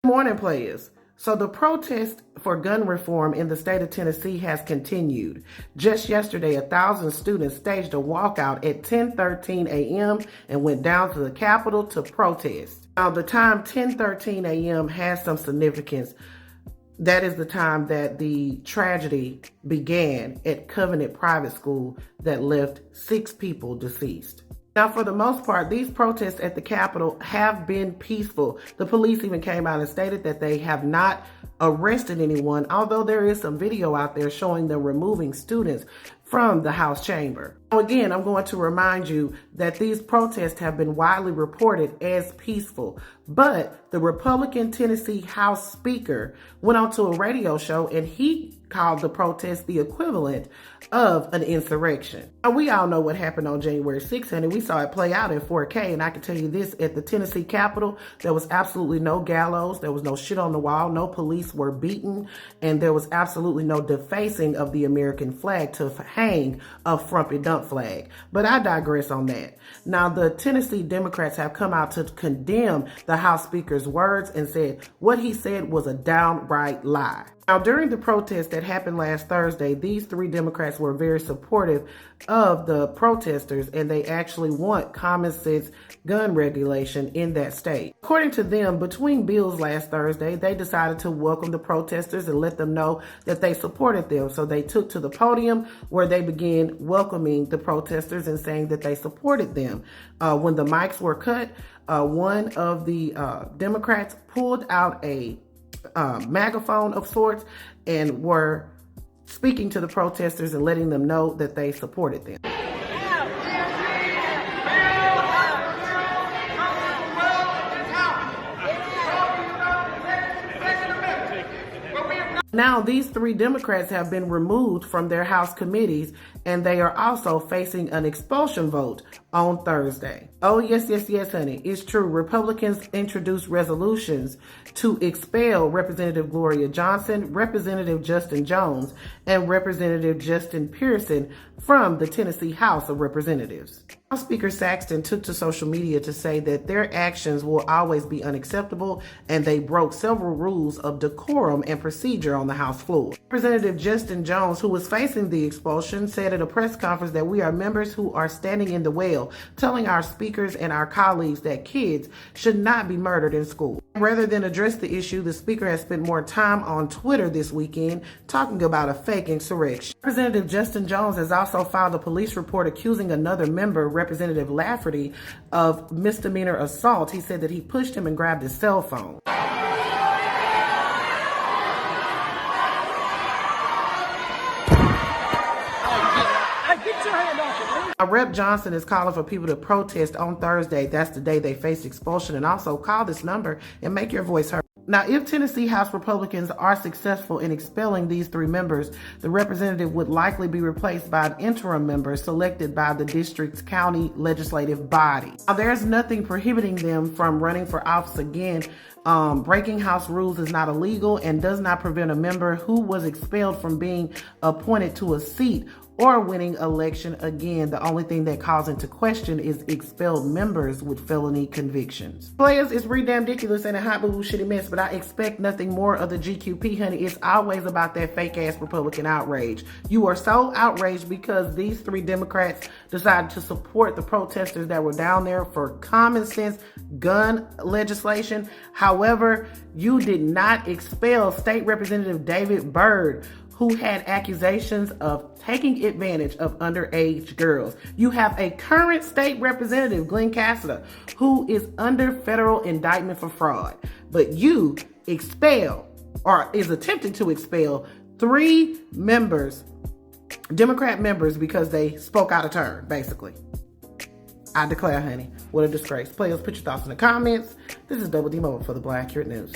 Morning, players. So the protest for gun reform in the state of Tennessee has continued. Just yesterday, 1,000 students staged a walkout at 10:13 a.m. and went down to the Capitol to protest. Now, the time 10:13 a.m. has some significance. That is the time that the tragedy began at Covenant Private School that left 6 people deceased. Now, for the most part, these protests at the Capitol have been peaceful. The police even came out and stated that they have not arrested anyone, although there is some video out there showing them removing students from the House chamber. Now, again, I'm going to remind you that these protests have been widely reported as peaceful, but the Republican Tennessee House Speaker went on to a radio show and he called the protest the equivalent of an insurrection. Now, we all know what happened on January 6th, and we saw it play out in 4K, and I can tell you this, at the Tennessee Capitol, there was absolutely no gallows, there was no shit on the wall, no police were beaten, and there was absolutely no defacing of the American flag to hang a frumpy dump flag. But I digress on that. Now, the Tennessee Democrats have come out to condemn the House Speaker's words and said what he said was a downright lie. Now, during the protest that happened last Thursday, these 3 Democrats were very supportive of the protesters, and they actually want common sense gun regulation in that state. According to them, between bills last Thursday, they decided to welcome the protesters and let them know that they supported them. So they took to the podium where they began welcoming the protesters and saying that they supported them. When the mics were cut, one of the Democrats pulled out a megaphone of sorts and were speaking to the protesters and letting them know that they supported them. Now, these 3 Democrats have been removed from their House committees, and they are also facing an expulsion vote on Thursday. Oh, yes, honey. It's true. Republicans introduced resolutions to expel Representative Gloria Johnson, Representative Justin Jones, and Representative Justin Pearson from the Tennessee House of Representatives. House Speaker Saxton took to social media to say that their actions will always be unacceptable, and they broke several rules of decorum and procedure on the House floor. Representative Justin Jones, who was facing the expulsion, said at a press conference that we are members who are standing in the well, telling our speakers and our colleagues that kids should not be murdered in school. Rather than address the issue, the speaker has spent more time on Twitter this weekend talking about a fake insurrection. Representative Justin Jones has also filed a police report accusing another member, Representative Lafferty, of misdemeanor assault. He said that he pushed him and grabbed his cell phone. Rep. Johnson is calling for people to protest on Thursday. That's the day they face expulsion. And also call this number and make your voice heard. Now, if Tennessee House Republicans are successful in expelling these 3 members, the representative would likely be replaced by an interim member selected by the district's county legislative body. Now, there's nothing prohibiting them from running for office again. Breaking House rules is not illegal and does not prevent a member who was expelled from being appointed to a seat or winning election again. The only thing that calls into question is expelled members with felony convictions. Players, it's damn ridiculous and a hot boo shitty mess, but I expect nothing more of the GQP, honey. It's always about that fake ass Republican outrage. You are so outraged because these 3 Democrats decided to support the protesters that were down there for common sense gun legislation. However, you did not expel State Representative David Byrd, who had accusations of taking advantage of underage girls. You have a current state representative, Glenn Cassida, who is under federal indictment for fraud. But you expel, or is attempting to expel, 3 members, Democrat members, because they spoke out of turn, basically. I declare, honey, what a disgrace. Players, put your thoughts in the comments. This is Double D Mobile for the Black Accurate News.